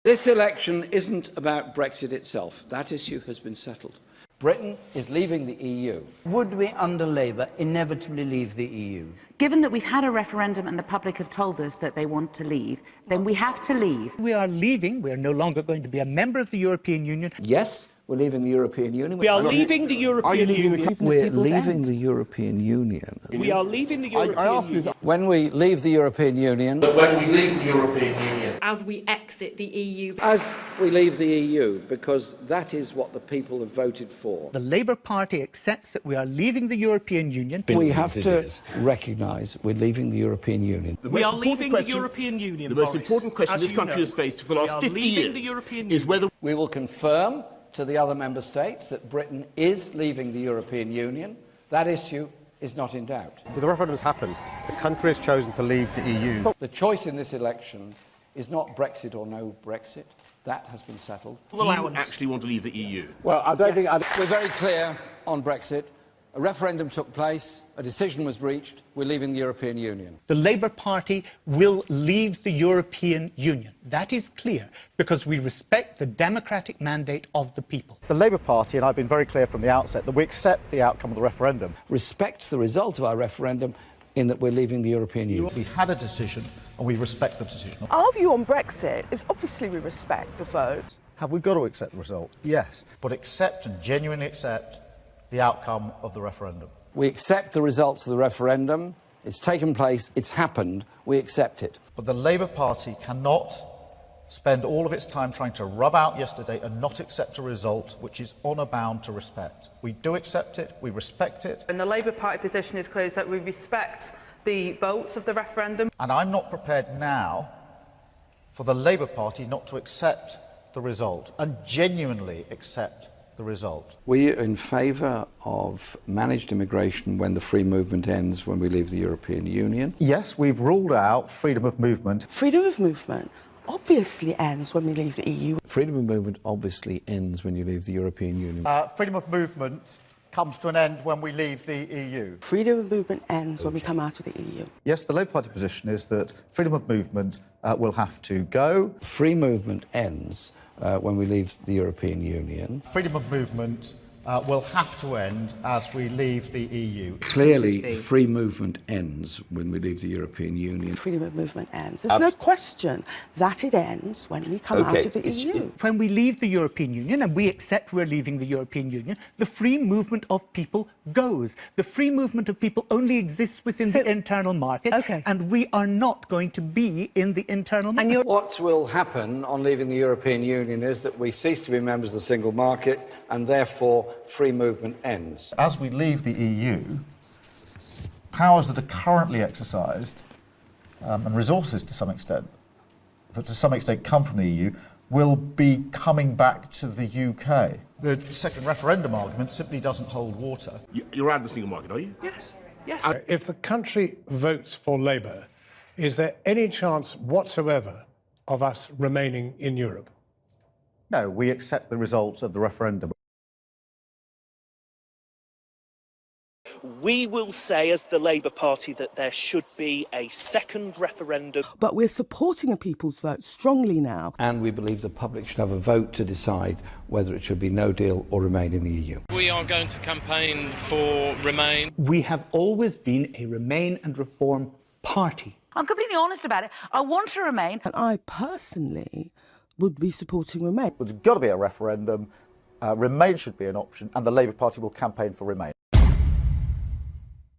This election isn't about Brexit itself. That issue has been settled. Britain is leaving the EU. Would we, under Labour, inevitably leave the EU? Given that we've had a referendum and the public have told us that they want to leave, then we have to leave. We are leaving. We are no longer going to be a member of the European Union. Yes, we're leaving the European Union. We are leaving the European Union. We're leaving the European Union. We are leaving the European Union. When we leave the European Union. But when we leave the European Union. As we exit the EU. As we leave the EU, because that is what the people have voted for. The Labour Party accepts that we are leaving the European Union. We have to recognise we're leaving the European Union. We are leaving the European Union. The most important question this country has faced for the last 50 years is whether we will confirm to the other member states that Britain is leaving the European Union. That issue is not in doubt. The referendum's happened. The country has chosen to leave the EU. The choice in this election is not Brexit or no Brexit. That has been settled. do you actually want to leave the EU? Well, I don't think... We're very clear on Brexit. A referendum took place, a decision was reached, we're leaving the European Union. The Labour Party will leave the European Union. That is clear, because we respect the democratic mandate of the people. The Labour Party, and I've been very clear from the outset, that we accept the outcome of the referendum. Respects the result of our referendum in that we're leaving the European Union. We had a decision and we respect the decision. Our view on Brexit is obviously we respect the vote. Have we got to accept the result? Yes. But accept and genuinely accept the outcome of the referendum. We accept the results of the referendum. It's taken place, it's happened, we accept it. But the Labour Party cannot spend all of its time trying to rub out yesterday and not accept a result which is honour bound to respect. We do accept it, we respect it. And the Labour Party position is clear, is that we respect the votes of the referendum. And I'm not prepared now for the Labour Party not to accept the result and genuinely accept the result. We are in favour of managed immigration when the free movement ends, when we leave the European Union. Yes, we've ruled out freedom of movement. Freedom of movement obviously ends when we leave the EU. Freedom of movement obviously ends when you leave the European Union. Freedom of movement comes to an end when we leave the EU. Freedom of movement ends when we come out of the EU. Yes, the Labour Party position is that freedom of movement will have to go. Free movement ends when we leave the European Union. Freedom of movement will have to end as we leave the EU. Clearly, free movement ends when we leave the European Union. Freedom of movement ends. There's no question that it ends when we come out of the EU. When we leave the European Union, and we accept we're leaving the European Union, the free movement of people goes. The free movement of people only exists within the internal market, and we are not going to be in the internal market. What will happen on leaving the European Union is that we cease to be members of the single market, and therefore free movement ends. As we leave the EU, powers that are currently exercised and resources to some extent come from the EU will be coming back to the UK. The second referendum argument simply doesn't hold water. You're out of the single market, are you? Yes, yes. If the country votes for Labour, is there any chance whatsoever of us remaining in Europe? No, we accept the results of the referendum. We will say, as the Labour Party, that there should be a second referendum. But we're supporting a people's vote strongly now. And we believe the public should have a vote to decide whether it should be no deal or remain in the EU. We are going to campaign for Remain. We have always been a Remain and Reform party. I'm completely honest about it. I want to remain. And I personally would be supporting Remain. There's got to be a referendum. Remain should be an option, and the Labour Party will campaign for Remain.